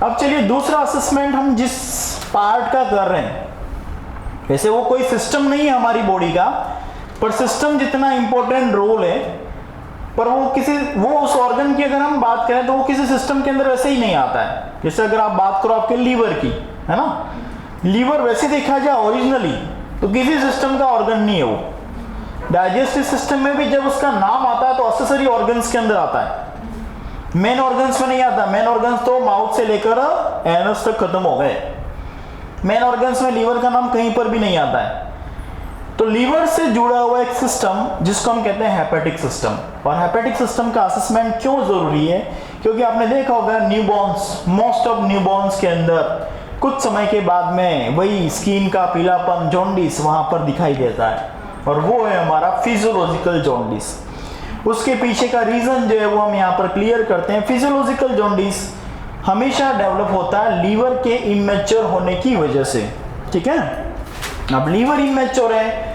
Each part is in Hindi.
अब चलिए दूसरा असेसमेंट हम जिस पार्ट का कर रहे हैं, वैसे वो कोई सिस्टम नहीं है हमारी बॉडी का, पर सिस्टम जितना इंपॉर्टेंट रोल है, पर वो उस ऑर्गन की अगर हम बात करें तो वो किसी सिस्टम के अंदर वैसे ही नहीं आता है। जैसे अगर आप बात करो आपके लीवर की, है ना, लीवर वैसे देखा जाए ओरिजिनली तो किसी सिस्टम का ऑर्गन नहीं है वो। डाइजेस्टिव सिस्टम में भी जब उसका नाम आता है तो एक्सेसरी ऑर्गन्स के अंदर आता है, मेन ऑर्गन्स में नहीं आता। मेन ऑर्गन्स तो माउथ से लेकर एनस तक खत्म हो गए, मेन ऑर्गन्स में लीवर का नाम कहीं पर भी नहीं आता है। तो लीवर से जुड़ा हुआ एक सिस्टम जिसको हम कहते हैं हेपेटिक सिस्टम। और हेपेटिक सिस्टम का असेसमेंट क्यों जरूरी है? क्योंकि आपने देखा होगा न्यूबॉर्न्स, मोस्ट ऑफ न्यूबॉर्न्स के अंदर कुछ समय के बाद में वही स्किन का पीलापन, जॉन्डिस वहां पर दिखाई देता है, और वो है हमारा फिजियोलॉजिकल जॉन्डिस। उसके पीछे का रीजन जो है वो हम यहाँ पर क्लियर करते हैं। फिजियोलॉजिकल जॉन्डिस हमेशा डेवलप होता है लीवर के इमेच्योर होने की वजह से, ठीक है। अब लीवर इमेच्योर है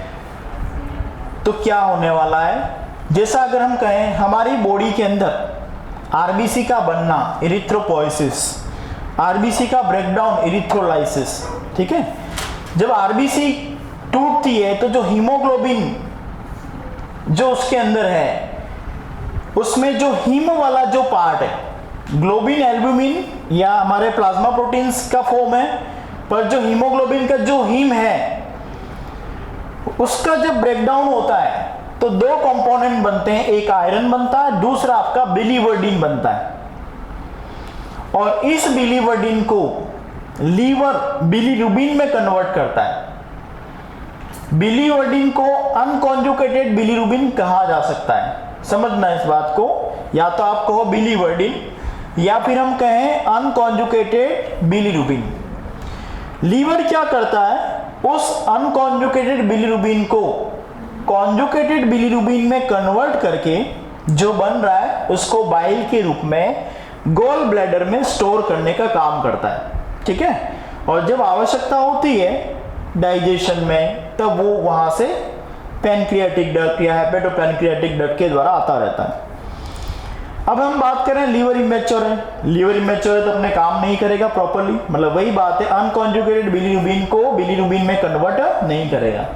तो क्या होने वाला है? जैसा अगर हम कहें हमारी बॉडी के अंदर आरबीसी का बनना, इरिथ्रोपोइसिस, आरबीसी का ब्रेकडाउन, इरिथ्रोलाइसिस, ठीक है। जब आरबीसी टूटती है तो जो हीमोग्लोबिन जो उसके अंदर है, उसमें जो हीम वाला जो पार्ट है, ग्लोबिन, एल्ब्यूमिन या हमारे प्लाज्मा प्रोटीन्स का फॉर्म है, पर जो हीमोग्लोबिन का जो हीम है उसका जब ब्रेकडाउन होता है तो दो कंपोनेंट बनते हैं, एक आयरन बनता है, दूसरा आपका बिलीवर्डिन बनता है। और इस बिलीवर्डिन को लीवर बिलीरुबिन में कन्वर्ट करता है। बिलीवर्डिन को अनकॉन्जुगेटेड बिलीरुबिन कहा जा सकता है। समझना इस बात को, या तो आप कहो बिलीवर्डिन या फिर हम कहें अनकॉन्जुगेटेड बिलीरुबिन। लीवर क्या करता है? उस अनकॉन्जुगेटेड बिलीरुबिन को कॉन्जुगेटेड बिलीरुबिन में कन्वर्ट करके जो बन रहा है उसको बाइल के रूप में गॉल ब्लैडर में स्टोर करने का काम करता है, ठीक है। और जब आवश्यकता होती है डाइजेशन में तब वो वहां से पैनक्रियाटिक डक्ट या हेपेटोपैनक्रियाटिक डक्ट के द्वारा आता रहता है। अब हम बात करें लीवर इमेच्योर है, लीवर इमेच्योर है तो अपने काम नहीं करेगा प्रॉपर्ली, मतलब वही बात है, अनकॉन्जुगेटेड बिलीरुबिन को बिलीरुबिन में कन्वर्ट नहीं करेगा,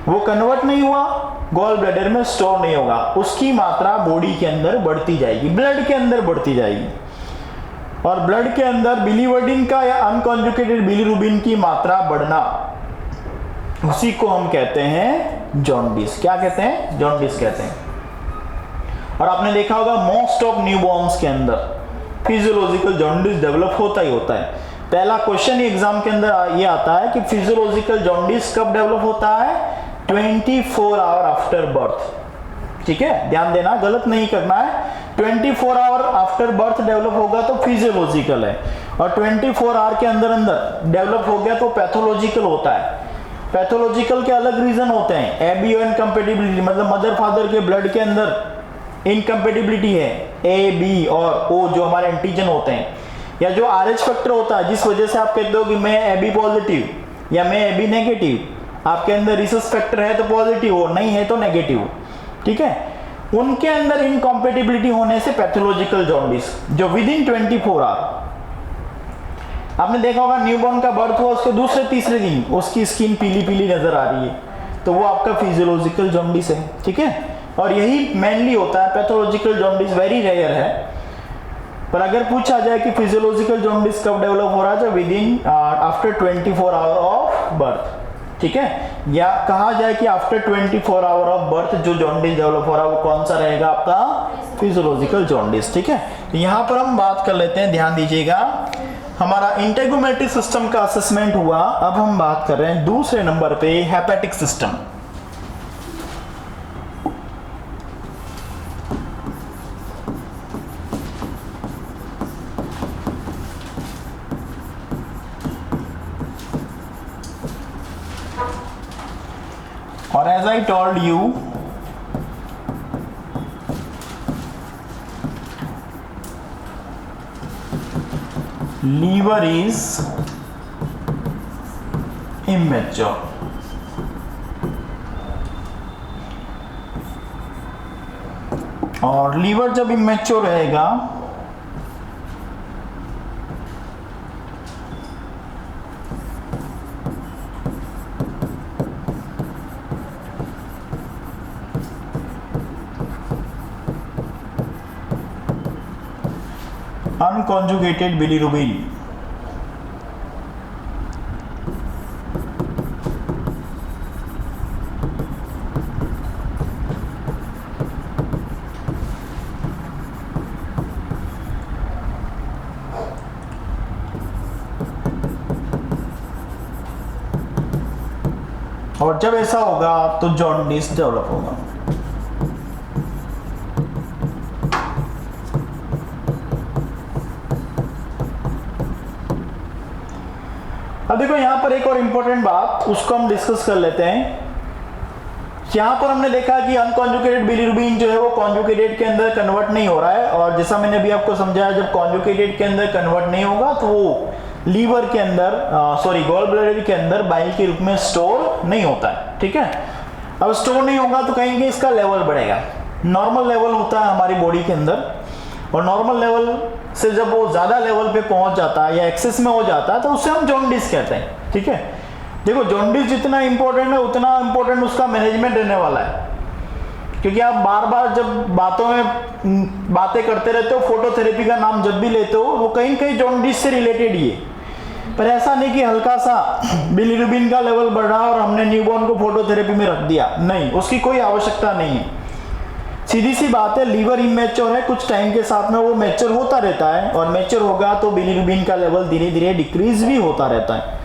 वो कन्वर्ट नहीं हुआ, गॉल ब्लैडर में स्टोर नहीं होगा, उसकी मात्रा बॉडी के अंदर बढ़ती जाएगी, ब्लड के अंदर बढ़ती जाएगी। और ब्लड के अंदर बिलीवर्डिन का या अनकॉन्जुगेटेड बिलीरुबिन की मात्रा बढ़ना, उसी को हम कहते हैं जॉन्डिस। क्या कहते हैं? जॉन्डिस कहते हैं। और आपने देखा होगा मोस्ट ऑफ न्यूबॉर्न्स के अंदर फिजियोलॉजिकल जॉन्डिस डेवलप होता ही होता है। पहला क्वेश्चन एग्जाम के अंदर ये आता है कि फिजियोलॉजिकल जॉन्डिस कब डेवलप होता है? 24 आवर आफ्टर बर्थ, ठीक है, ध्यान देना, गलत नहीं करना है। 24 आवर आफ्टर बर्थ डेवलप होगा तो फिजियोलॉजिकल है, और 24 आवर के अंदर अंदर डेवलप हो गया तो पैथोलॉजिकल होता है। पैथोलॉजिकल के अलग रीजन होते हैं, एबी इनकम्पेटिबिलिटी, मतलब मदर फादर के ब्लड के अंदर इनकम्पेटिबिलिटी है, ए बी और ओ जो हमारे एंटीजन होते हैं, या जो आरएच फैक्टर होता है जिस वजह से आप कहते हो कि मैं एबी पॉजिटिव या मैं एबी नेगेटिव, आपके अंदर रिसस फैक्टर है तो पॉजिटिव हो, नहीं है तो नेगेटिव, ठीक है। उनके अंदर इनकम्पेटिबिलिटी होने से पैथोलॉजिकल जॉन्डिस जो विद इन 24 आवर, आपने देखा होगा न्यूबॉर्न का बर्थ हुआ उसके दूसरे तीसरे दिन उसकी स्किन पीली पीली नजर आ रही है, तो वो आपका फिजियोलॉजिकल जॉन्डिस है, ठीक है। और यही मेनली होता है, पैथोलॉजिकल जॉन्डिस वेरी रेयर है। पर अगर पूछा जाए कि फिजियोलॉजिकल जॉन्डिस कब डेवलप हो रहा है, तो with in after 24 hour of birth, ठीक है। या कहा जाए कि आफ्टर 24 आवर ऑफ बर्थ जो जॉन्डिस डेवलप हो रहा है वो कौन सा रहेगा? आपका फिजियोलॉजिकल जॉन्डिस, ठीक है। तो यहाँ पर हम बात कर लेते हैं, ध्यान दीजिएगा, हमारा इंटेगुमेटरी सिस्टम का असेसमेंट हुआ। अब हम बात कर रहे हैं दूसरे नंबर पे हेपेटिक सिस्टम। और as I told you, liver is immature, और लीवर जब इमेच्योर रहेगा अनकॉन्जुगेटेड बिलीरुबिन। और जब ऐसा होगा तो जॉन्डिस डेवलप होगा। अब देखो यहां पर एक और इंपॉर्टेंट बात, उसको हम डिस्कस कर लेते हैं। यहां पर हमने देखा कि अनकॉन्जुगेटेड बिलीरुबिन जो है वो कॉन्जुगेटेड के अंदर कन्वर्ट नहीं हो रहा है, और जैसा मैंने अभी आपको समझाया, जब कॉन्जुगेटेड के अंदर कन्वर्ट नहीं होगा तो वो लीवर के अंदर गॉल ब्लैडर के अंदर बाइल के रूप में स्टोर नहीं होता है। ठीक है, अब स्टोर नहीं होगा तो कहेंगे इसका लेवल बढ़ेगा। नॉर्मल लेवल होता है हमारी बॉडी के अंदर, और नॉर्मल लेवल से जब वो ज़्यादा लेवल पे पहुंच जाता है या एक्सेस में हो जाता है तो उससे हम जॉन्डिस कहते हैं। ठीक है, देखो जॉन्डिस जितना इंपॉर्टेंट है उतना इंपॉर्टेंट उसका मैनेजमेंट रहने वाला है, क्योंकि आप बार बार जब बातों में बातें करते रहते हो, फोटोथेरेपी का नाम जब भी लेते हो वो कहीं कहीं जॉन्डिस से रिलेटेड ही है। पर ऐसा नहीं कि हल्का सा बिलीरुबिन का लेवल बढ़ रहा और हमने न्यूबॉर्न को फोटोथेरेपी में रख दिया, नहीं, उसकी कोई आवश्यकता नहीं है। सीधी सी बात है, लीवर इमेच्योर है, कुछ टाइम के साथ में वो मैच्योर होता रहता है, और मैच्योर होगा तो बिलीरुबिन का लेवल धीरे धीरे डिक्रीज भी होता रहता है।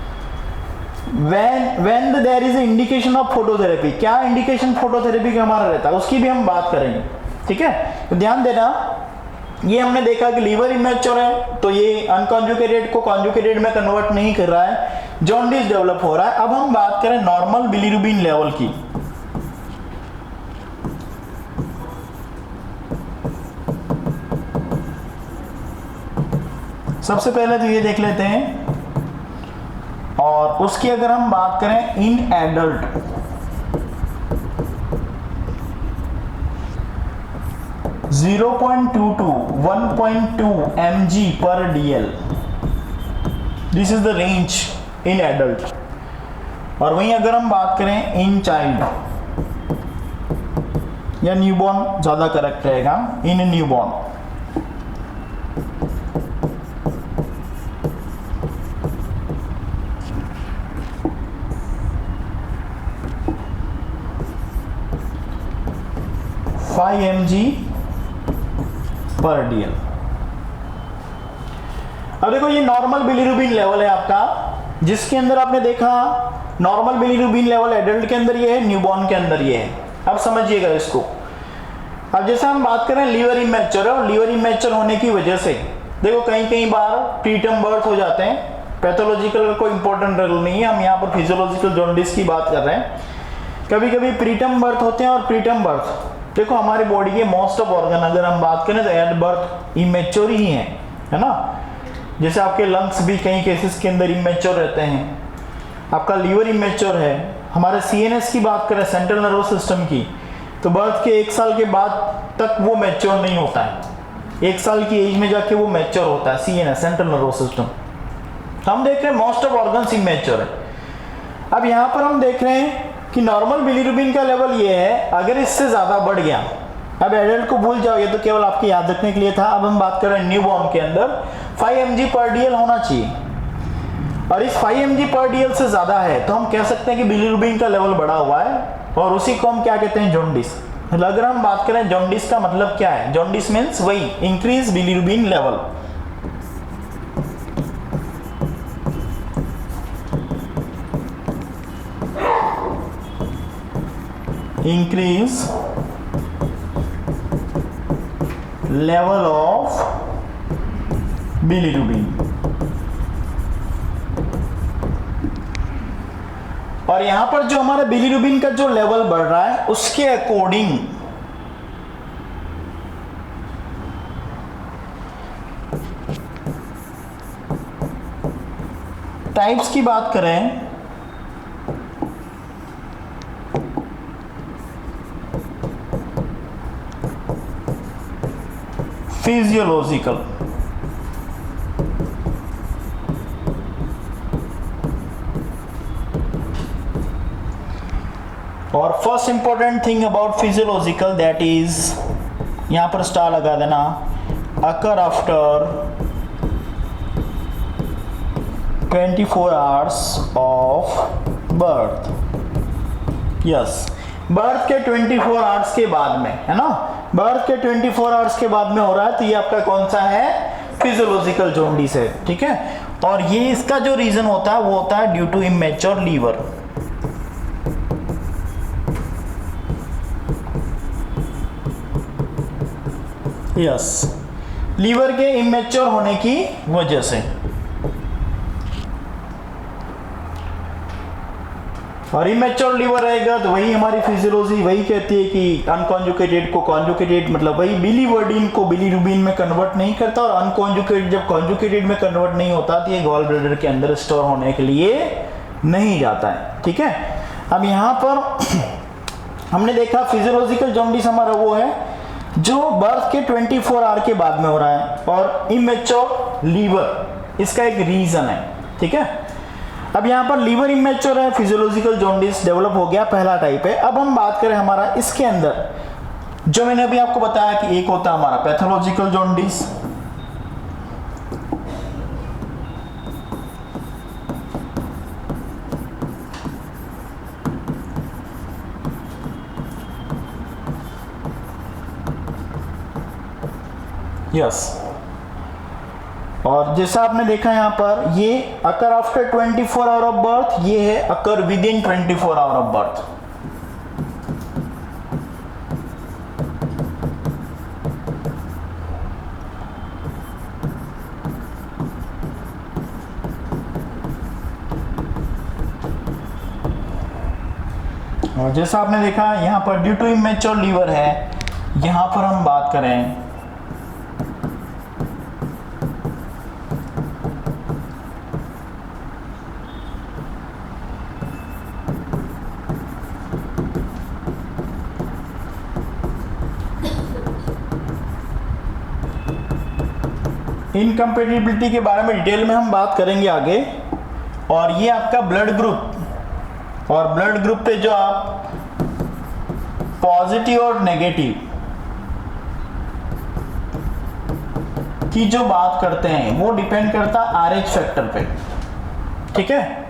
when there is a indication of phototherapy, क्या इंडिकेशन फोटोथेरेपी का हमारा रहता है उसकी भी हम बात करेंगे। ठीक है, तो ध्यान देना, ये हमने देखा कि लीवर इमेच्योर है तो ये अनकॉन्जुगेटेड को कॉन्जुगेटेड में कन्वर्ट नहीं कर रहा है, जॉन्डिस डेवलप हो रहा है। अब हम बात करें नॉर्मल बिलीरुबिन लेवल की। सबसे पहले तो ये देख लेते हैं, और उसकी अगर हम बात करें in adult, (0.22 1.2 mg per dl), this is the range in adult. और वहीं अगर हम बात करें इन चाइल्ड या न्यूबॉर्न, ज्यादा करेक्ट रहेगा, in newborn, (5 mg per dl। अब देखो ये नॉर्मल बिलीरुबिन लेवल है आपका, जिसके अंदर आपने देखा नॉर्मल बिलीरुबिन लेवल एडल्ट के अंदर ये है, न्यूबॉर्न के अंदर ये है। अब समझिएगा इसको। अब जैसे हम बात करें लीवर इमेच्योर है, और लीवर इमेच्योर होने की वजह से देखो कई बार प्रीटर्म बर्थ हो जाते हैं। पैथोलॉजिकल का कोई इंपॉर्टेंट रोल नहीं है, हम यहाँ पर फिजियोलॉजिकल जॉन्डिस की बात कर रहे हैं। कभी कभी प्रीटर्म बर्थ होते हैं, और प्रीटर्म बर्थ देखो हमारी बॉडी के मोस्ट ऑफ ऑर्गन अगर हम बात करें तो एट बर्थ इमेच्योर ही है ना। जैसे आपके लंग्स भी कई केसेस के अंदर इमेच्योर रहते हैं, आपका लीवर इमेच्योर है, हमारे सीएनएस की बात करें, सेंट्रल नर्वस सिस्टम की, तो बर्थ के 1 साल के बाद तक वो मैच्योर नहीं होता है। 1 साल की एज में जाके वो मैच्योर होता है सीएनएस, सेंट्रल नर्वस सिस्टम। हम देख रहे हैं मोस्ट ऑफ ऑर्गन्स इमेच्योर है। अब यहाँ पर हम देख रहे हैं कि नॉर्मल बिलीरुबिन का लेवल ये है, अगर इससे ज़्यादा बढ़ गया, अब एडल्ट को भूल जाओ, ये तो केवल आपके याद रखने के लिए था। अब हम बात कर रहे हैं न्यूबॉर्न के अंदर 5 mg per dl होना चाहिए, और इस 5 mg per dl से ज़्यादा है तो हम कह सकते हैं कि बिलीरुबिन का लेवल बढ़ा हुआ है, और उसी को हम क्या कहते हैं, जॉन्डिस। अगर हम बात करें जॉन्डिस का मतलब क्या है, जॉन्डिस मीन्स वही increase bilirubin level. increase level of bilirubin। और यहां पर जो हमारा बिलीरुबिन का जो लेवल बढ़ रहा है उसके अकॉर्डिंग टाइप्स की बात करें फिजियोलॉजिकल, और first important thing about physiological that is, यहां पर स्टार लगा देना, occur after 24 hours of birth, yes, birth के 24 आवर्स के बाद में, है ना, बर्थ के 24 आवर्स के बाद में हो रहा है, तो ये आपका कौन सा है, फिजियोलॉजिकल जॉन्डिस है, ठीक है। और ये इसका जो रीजन होता है वो होता है due to immature liver, yes, liver के इमेच्योर होने की वजह से। और इमेच्योर लीवर रहेगा तो वही हमारी फिजियोलॉजी वही कहती है कि अनकॉन्जुकेटेड को कॉन्जुकेटेड, मतलब वही बिलीवर्डिन को बिलीरुबिन में कन्वर्ट नहीं करता, और अनकॉन्जुकेटेड जब कॉन्जुकेटेड में कन्वर्ट नहीं होता तो ये गॉल ब्लैडर के अंदर स्टोर होने के लिए नहीं जाता है, ठीक है। अब यहाँ पर हमने देखा फिजियोलॉजिकल जॉन्डिस हमारा वो है जो बर्थ के 24 आवर के बाद में हो रहा है, और इमेच्योर लीवर इसका एक रीजन है, ठीक है। अब यहाँ पर लीवर इमेच्योर है, फिजियोलॉजिकल जॉन्डिस डेवलप हो गया, पहला टाइप है। अब हम बात करें हमारा इसके अंदर जो मैंने अभी आपको बताया कि एक होता है हमारा पैथोलॉजिकल जॉन्डिस, यस, और जैसा आपने देखा यहाँ पर ये occur after 24 hour of birth, ये है occur with in 24 hour of birth. और जैसा आपने देखा यहाँ पर ड्यू टू इमेच्योर लीवर है, यहाँ पर हम बात करें इनकम्पेटिबिलिटी के बारे में डिटेल में हम बात करेंगे आगे। और ये आपका ब्लड ग्रुप, और ब्लड ग्रुप पे जो आप पॉजिटिव और नेगेटिव की जो बात करते हैं वो डिपेंड करता है आरएच फैक्टर पे, ठीक है।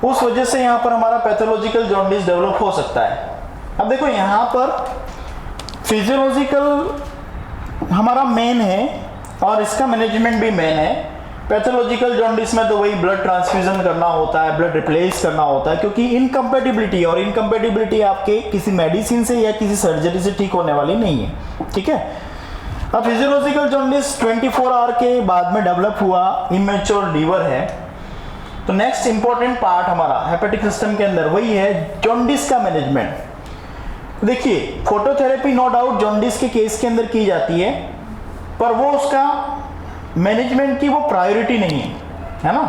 उस वजह से यहां पर हमारा पैथोलॉजिकल जॉन्डिस डेवलप हो सकता है। अब देखो यहां पर फिजियोलॉजिकल हमारा मेन है और इसका मैनेजमेंट भी मेन है। पैथोलॉजिकल जॉन्डिस में तो वही ब्लड ट्रांसफ्यूजन करना होता है, ब्लड रिप्लेस करना होता है, क्योंकि इनकम्पेटिबिलिटी, और इनकम्पेटिबिलिटी आपके किसी मेडिसिन से या किसी सर्जरी से ठीक होने वाली नहीं है, ठीक है। अब फिजियोलॉजिकल जॉन्डिस 24 आवर के बाद में डेवलप हुआ, इमेच्योर लीवर है, तो नेक्स्ट इंपॉर्टेंट पार्ट हमारा हेपेटिक सिस्टम के अंदर वही है जॉन्डिस का मैनेजमेंट। देखिए फोटोथेरेपी नो डाउट जॉन्डिस के केस के अंदर की जाती है, पर वो उसका मैनेजमेंट की वो प्रायोरिटी नहीं है ना।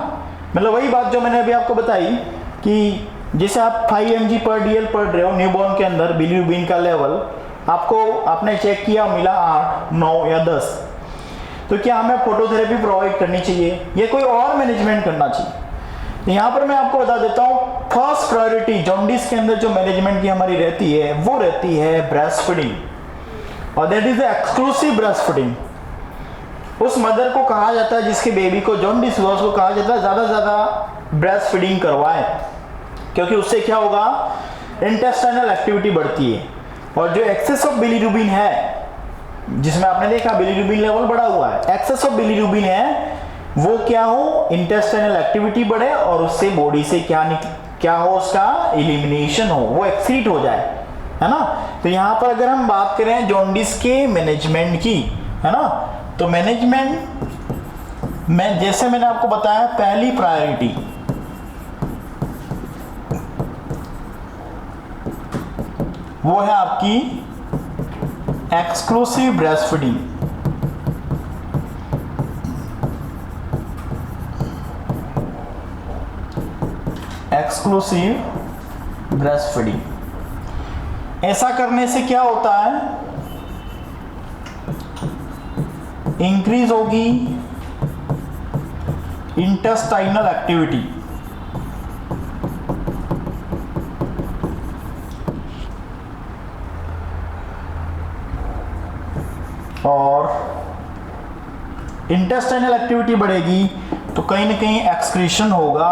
मतलब वही बात जो मैंने अभी आपको बताई कि जैसे आप 5 mg पर DL पढ़ रहे हो न्यूबॉर्न के अंदर बिलीरुबिन का लेवल आपको आपने चेक किया मिला 8, 9 या 10, तो क्या हमें फोटोथेरेपी प्रोवाइड करनी चाहिए या कोई और मैनेजमेंट करना चाहिए। यहाँ पर मैं आपको बता देता हूँ फर्स्ट प्रायोरिटी जॉन्डिस के अंदर जो मैनेजमेंट की हमारी रहती है वो रहती है ब्रेस्ट फीडिंग, और that is exclusive breast feeding. उस मदर को कहा जाता है जिसके बेबी को जॉन्डिस हुआ उसको कहा जाता है ज़्यादा से ज़्यादा ब्रेस्ट फीडिंग करवाएं, क्योंकि उससे क्या होगा इंटेस्टाइनल एक्टिविटी बढ़ती है, और जो एक्सेस ऑफ बिलीरुबिन है जिसमें आपने देखा बिलीरुबिन लेवल बढ़ा हुआ है, एक्सेस ऑफ बिलीरुबिन है वो क्या हो इंटेस्टाइनल एक्टिविटी बढ़े और उससे बॉडी से क्या हो उसका एलिमिनेशन हो, वो एक्सीट हो जाए, है ना। तो यहाँ पर अगर हम बात करें जॉन्डिस के मैनेजमेंट की, है ना, तो मैनेजमेंट में जैसे मैंने आपको बताया पहली प्रायोरिटी वो है आपकी exclusive breast feeding. Exclusive breast feeding ऐसा करने से क्या होता है इंक्रीज होगी इंटेस्टाइनल एक्टिविटी, और इंटेस्टाइनल एक्टिविटी बढ़ेगी तो कहीं ना कहीं एक्सक्रीशन होगा।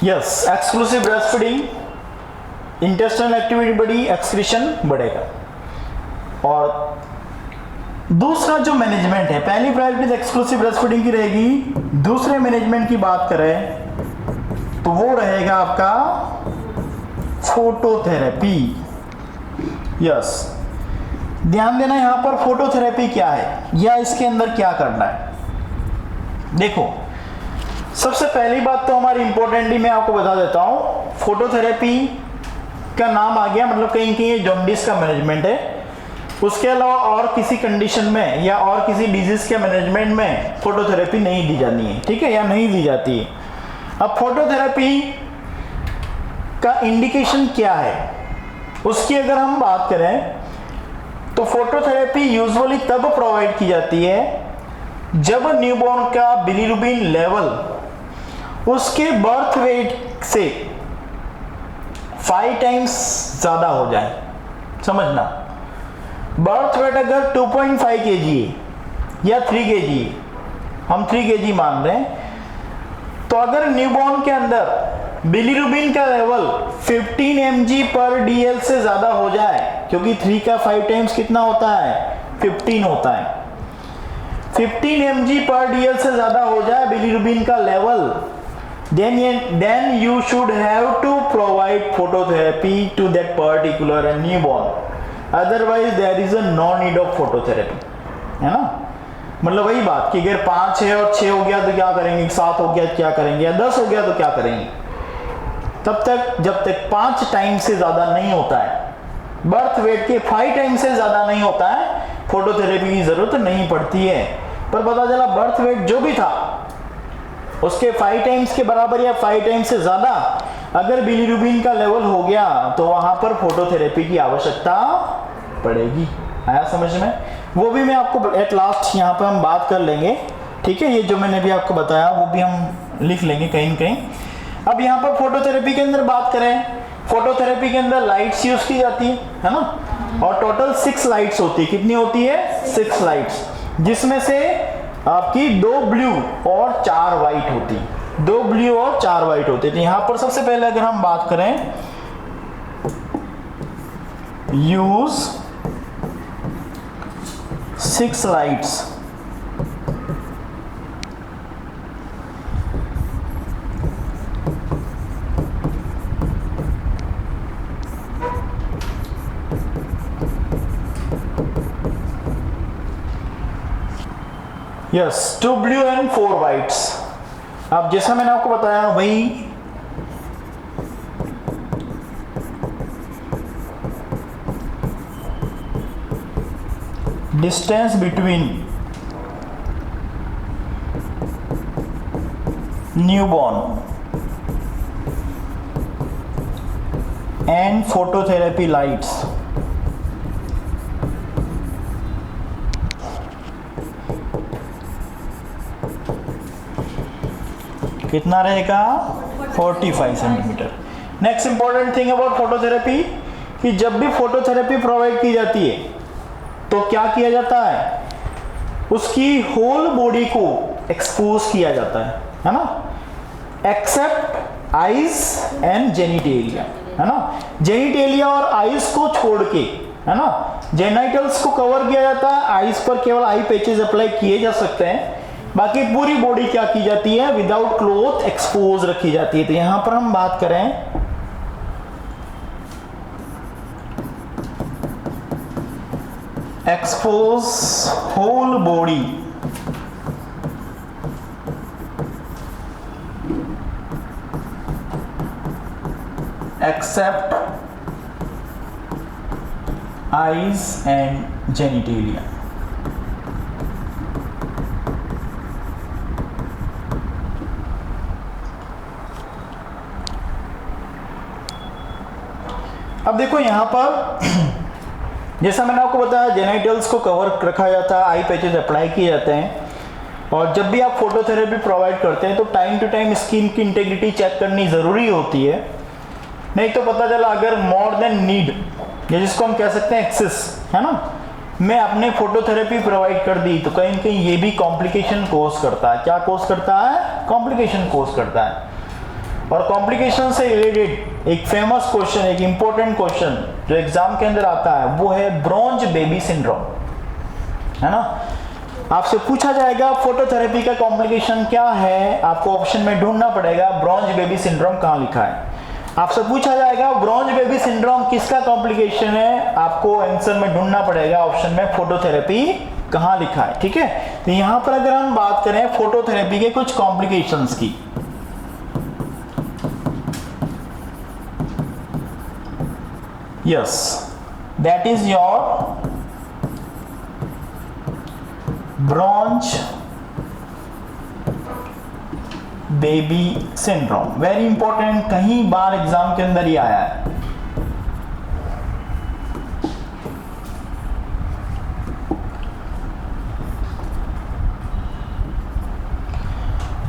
Yes, exclusive breast feeding, intestinal activity बढ़ी, एक्सक्रीशन बढ़ेगा। और दूसरा जो मैनेजमेंट है, पहली प्रायोरिटी एक्सक्लूसिव ब्रेस्ट फीडिंग की रहेगी, दूसरे मैनेजमेंट की बात करें तो वो रहेगा आपका फोटोथेरेपी। यस, ध्यान देना यहां पर फोटोथेरेपी क्या है या इसके अंदर क्या करना है। देखो, सबसे पहली बात तो हमारी इंपॉर्टेंटली मैं आपको बता देता हूं, फोटोथेरेपी का नाम आ गया मतलब कहीं कहीं जॉन्डिस का मैनेजमेंट है। उसके अलावा और किसी कंडीशन में या और किसी डिजीज के मैनेजमेंट में फोटोथेरेपी नहीं दी जानी है, ठीक है, या नहीं दी जाती है। अब फोटोथेरेपी का इंडिकेशन क्या है उसकी अगर हम बात करें तो फोटोथेरेपी यूजुअली तब प्रोवाइड की जाती है जब न्यूबॉर्न का बिलीरुबिन लेवल उसके बर्थ वेट से 5 टाइम्स ज्यादा हो जाए। समझना, बर्थ वेट अगर 2.5 kg है या 3 kg है, हम 3 kg मान रहे हैं, तो अगर न्यूबॉर्न के अंदर बिलीरुबिन का लेवल 15 mg पर DL से ज्यादा हो जाए, क्योंकि 3 का 5 टाइम्स कितना होता है, 15 होता है, 15 mg पर DL से ज्यादा हो जाए बिलीरुबिन का level, then you should have to provide phototherapy to that particular newborn, otherwise there is a no need of phototherapy, है ना। मतलब वही बात कि अगर 5 है और 6 हो गया तो क्या करेंगे, 7 हो गया तो क्या करेंगे, या 10 हो गया तो क्या करेंगे, तब तक जब तक 5 टाइम से ज्यादा नहीं होता है, बर्थ वेट के 5 टाइम से ज्यादा नहीं होता है, फोटोथेरेपी की जरूरत नहीं पड़ती है। पर पता चला बर्थ वेट जो भी था उसके 5 टाइम्स के बराबर या 5 टाइम्स से ज्यादा अगर बिलीरुबिन का लेवल हो गया तो वहां पर फोटोथेरेपी की आवश्यकता पड़ेगी। आया समझ में? वो भी मैं आपको एट लास्ट यहाँ पर हम बात कर लेंगे, ठीक है। ये जो मैंने भी आपको बताया वो भी हम लिख लेंगे कहीं न कहीं। अब यहाँ पर फोटोथेरेपी के अंदर बात करें, फोटोथेरेपी के अंदर लाइट्स यूज की जाती है ना, और टोटल 6 लाइट्स होती है। कितनी होती है? 6 लाइट्स, जिसमें से आपकी 2 ब्लू और 4 व्हाइट होती, 2 ब्लू और 4 व्हाइट होती। तो यहां पर सबसे पहले अगर हम बात करें, use 6 lights, yes, 2 blue and 4 whites. अब जैसा मैंने आपको बताया वही distance between newborn and phototherapy lights कितना रहेगा? 45 centimetre. Next important thing about phototherapy कि जब भी फोटोथेरेपी प्रोवाइड की जाती है तो क्या किया जाता है, उसकी होल बॉडी को एक्सपोज किया जाता है ना, एक्सेप्ट आईज एंड जेनिटेलिया, है ना। जेनिटेलिया और आईज को छोड़ के, है ना, जेनाइटल्स को कवर किया जाता है, आईज पर केवल आई पैचेस अप्लाई किए जा सकते हैं, बाकी पूरी बॉडी क्या की जाती है, विदाउट क्लोथ एक्सपोज रखी जाती है। तो यहां पर हम बात करें expose whole body, except eyes and genitalia. अब देखो यहां पर जैसा मैंने आपको बताया जेनिटल्स को कवर रखा जाता है, आई पैचेस अप्लाई किए जाते हैं, और जब भी आप फोटोथेरेपी प्रोवाइड करते हैं तो टाइम टू टाइम स्किन की इंटेग्रिटी चेक करनी ज़रूरी होती है, नहीं तो पता चला अगर मोर देन नीड, या जिसको हम कह सकते हैं एक्सेस, है ना, मैं अपने फोटोथेरेपी प्रोवाइड कर दी तो कहीं कहीं ये भी कॉम्प्लिकेशन कोज करता है। क्या कोज करता है? कॉम्प्लिकेशन कोज करता है। और कॉम्प्लिकेशन से रिलेटेड एक फेमस क्वेश्चन, एक इंपॉर्टेंट क्वेश्चन जो एग्जाम के अंदर आता है वो है ब्रॉन्ज बेबी सिंड्रोम, है ना। आपसे पूछा जाएगा फोटोथेरेपी का कॉम्प्लिकेशन क्या है, आपको ऑप्शन में ढूंढना पड़ेगा ब्रॉन्ज बेबी सिंड्रोम कहाँ लिखा है। आपसे पूछा जाएगा ब्रॉन्ज बेबी सिंड्रोम किसका कॉम्प्लिकेशन है, आपको आंसर में ढूंढना पड़ेगा ऑप्शन में फोटोथेरेपी कहाँ लिखा है, ठीक है। तो यहां पर अगर हम बात करें फोटोथेरेपी के कुछ कॉम्प्लिकेशंस की, yes, that is your bronze baby syndrome. Very important, कहीं बार एग्जाम के अंदर ही आया है।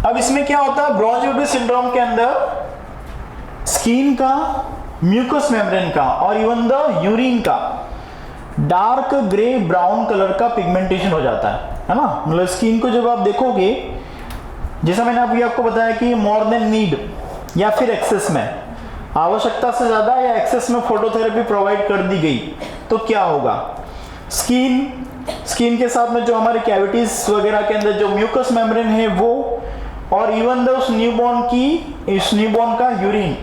अब इसमें क्या होता है, ब्रॉन्ज बेबी सिंड्रोम के अंदर स्किन का, म्यूकस मेम्ब्रेन का और इवन द यूरिन का डार्क ग्रे ब्राउन कलर का पिगमेंटेशन हो जाता है ना। मतलब स्किन को जब आप देखोगे, जैसा मैंने अभी आपको बताया कि मोर देन नीड या फिर एक्सेस में, आवश्यकता से ज्यादा या एक्सेस में फोटोथेरेपी प्रोवाइड कर दी गई तो क्या होगा, स्किन के साथ में जो हमारे कैविटीज वगैरह के अंदर जो म्यूकस मेम्ब्रेन है वो, और इवन द उस न्यूबॉर्न का यूरिन,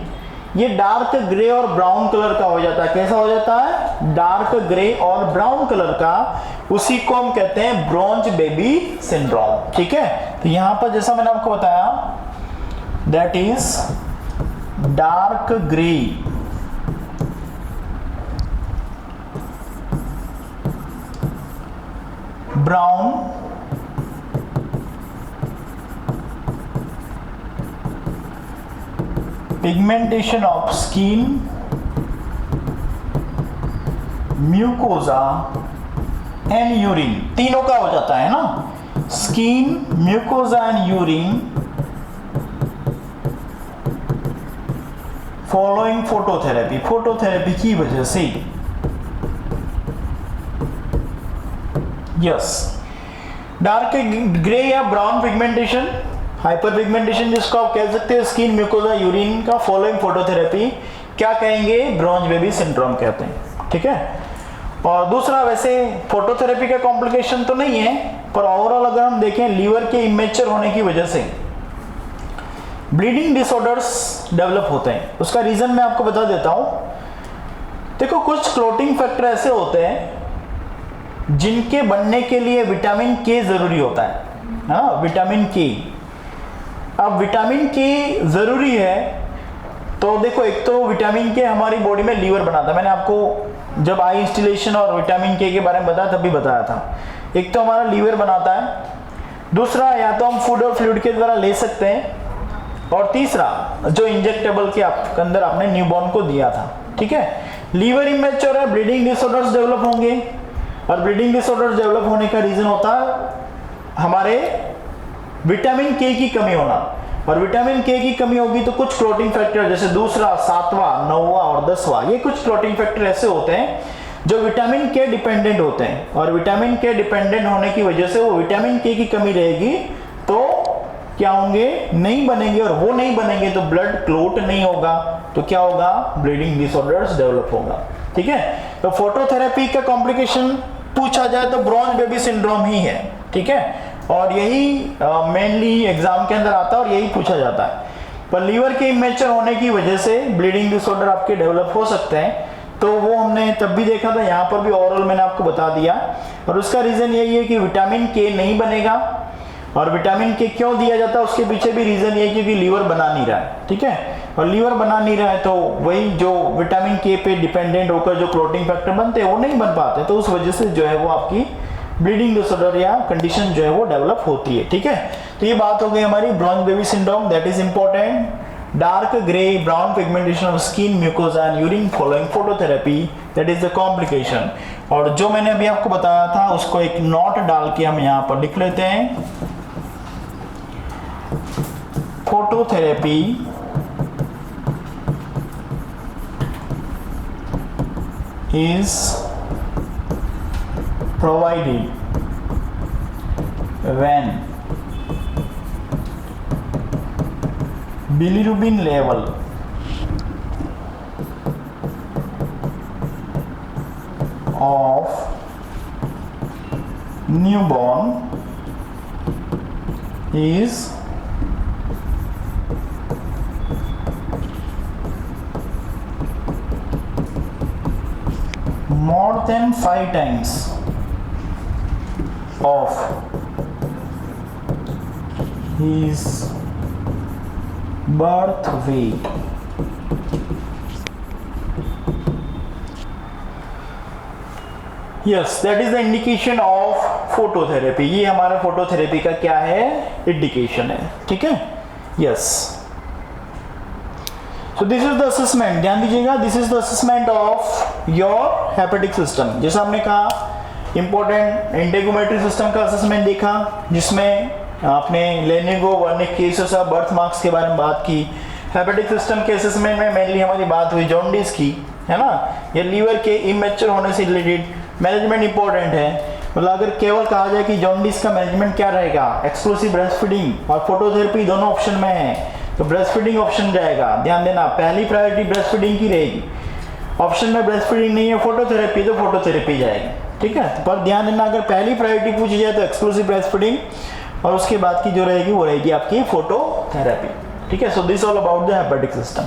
ये डार्क ग्रे और ब्राउन कलर का हो जाता है। कैसा हो जाता है? डार्क ग्रे और ब्राउन कलर का। उसी को हम कहते हैं ब्रॉन्ज बेबी सिंड्रोम, ठीक है। तो यहां पर जैसा मैंने आपको बताया, that is dark grey, brown, pigmentation of skin, mucosa and urine, तीनों का हो जाता है ना, skin, mucosa and urine following phototherapy, phototherapy की वजह से। यस, डार्क ग्रे या ब्राउन पिगमेंटेशन, हाइपर पिगमेंटेशन जिसको आप कह सकते हैं, स्किन, म्यूकोजा, यूरिन का फॉलोइंग फोटोथेरेपी क्या कहेंगे? ब्रॉन्ज बेबी सिंड्रोम कहते हैं, ठीक है। और दूसरा, वैसे फोटोथेरेपी का कॉम्प्लिकेशन तो नहीं है, पर ओवरऑल अगर हम देखें लीवर के इमेच्योर होने की वजह से ब्लीडिंग डिसऑर्डर्स डेवलप होते हैं। उसका रीजन मैं आपको बता देता हूं। देखो, कुछ क्लोटिंग फैक्टर ऐसे होते हैं जिनके बनने के लिए विटामिन के जरूरी होता है, हाँ, विटामिन के। अब विटामिन के जरूरी है तो देखो, एक तो विटामिन के हमारी बॉडी में लीवर बनाता है, मैंने आपको जब आई इंस्टिलेशन और विटामिन के बारे में बताया तब भी बताया था। एक तो हमारा लीवर बनाता है, दूसरा या तो हम फूड और फ्लूइड के द्वारा ले सकते हैं, और तीसरा जो इंजेक्टेबल के अंदर आपने न्यूबॉर्न को दिया था, ठीक है। लीवर इमेच्योर है, ब्लीडिंग डिसऑर्डर्स डेवलप होंगे, और ब्लीडिंग डिसऑर्डर्स डेवलप होने का रीजन होता है हमारे विटामिन के की कमी होना, और विटामिन के की कमी होगी तो कुछ क्लोटिंग फैक्टर जैसे दूसरा, 7वां, 9वां और 10वां, ये कुछ क्लोटिंग फैक्टर ऐसे होते हैं जो विटामिन के डिपेंडेंट होते हैं, और विटामिन के डिपेंडेंट होने की वजह से वो विटामिन के की कमी रहेगी तो क्या होंगे? नहीं बनेंगे, और वो नहीं बनेंगे तो ब्लड क्लोट नहीं होगा, तो क्या होगा? ब्लीडिंग डिसऑर्डर्स डेवलप होगा, ठीक है। तो फोटोथेरेपी का कॉम्प्लिकेशन पूछा जाए तो ब्रॉन्ज बेबी सिंड्रोम ही है, ठीक है, और यही मेनली एग्जाम के अंदर आता है और यही पूछा जाता है। पर लीवर के इमेच्योर होने की वजह से ब्लीडिंग डिसऑर्डर आपके डेवलप हो सकते हैं, तो वो हमने तब भी देखा था, यहाँ पर भी ओवरऑल मैंने आपको बता दिया। और उसका रीजन यही है कि विटामिन के नहीं बनेगा, और विटामिन के क्यों दिया जाता है उसके पीछे भी रीजन ये है क्योंकि लीवर बना नहीं रहा है, ठीक है। और लीवर बना नहीं रहा है तो वही जो विटामिन के पे डिपेंडेंट होकर जो क्लोटिंग फैक्टर बनते हैं वो नहीं बन पाते, तो उस वजह से जो है वो आपकी ब्लीडिंग डिसऑर्डर या कंडीशन जो है वो डेवलप होती है, ठीक है। तो ये बात हो गई हमारी bronze baby syndrome, that is important. dark gray brown pigmentation of skin mucosa and urine following phototherapy, that is the complication। और जो मैंने अभी आपको बताया था उसको एक नोट डाल के हम यहाँ पर लिख लेते हैं, phototherapy is provided when bilirubin level of newborn is more than 5 times of his birth weight। Yes, that is the indication of phototherapy. ये हमारा फोटोथेरेपी का क्या है, इंडिकेशन है, ठीक है। Yes, so this is the assessment, ध्यान दीजिएगा, this is the assessment of your hepatic system. जैसा हमने कहा इंपॉर्टेंट इंटेगोमेट्री सिस्टम का असेसमेंट देखा, जिसमें आपने lanugo vernix cases of birth marks के बारे में बात की। हेपेटिक सिस्टम के असेसमेंट में मेनली हमारी बात हुई जॉन्डिस की, है ना, या लीवर के इमेच्योर होने से रिलेटेड मैनेजमेंट इंपॉर्टेंट है। मतलब अगर केवल कहा जाए कि जॉन्डिस का मैनेजमेंट क्या रहेगा, एक्सक्लूसिव ब्रेस्ट फीडिंग और फोटोथेरेपी दोनों ऑप्शन में है, तो ब्रेस्ट फीडिंग ऑप्शन जाएगा। ध्यान देना, पहली प्रायोरिटी ब्रेस्ट फीडिंग की रहेगी। ऑप्शन में ब्रेस्ट फीडिंग नहीं है, फोटोथेरेपी, तो फोटोथेरेपी जाएगी, ठीक है। पर ध्यान देना, अगर पहली प्रायोरिटी पूछी जाए तो एक्सक्लूसिव ब्रेस्ट फीडिंग, और उसके बाद की जो रहेगी वो रहेगी आपकी फोटोथेरेपी, ठीक है। So this all about the hepatic system.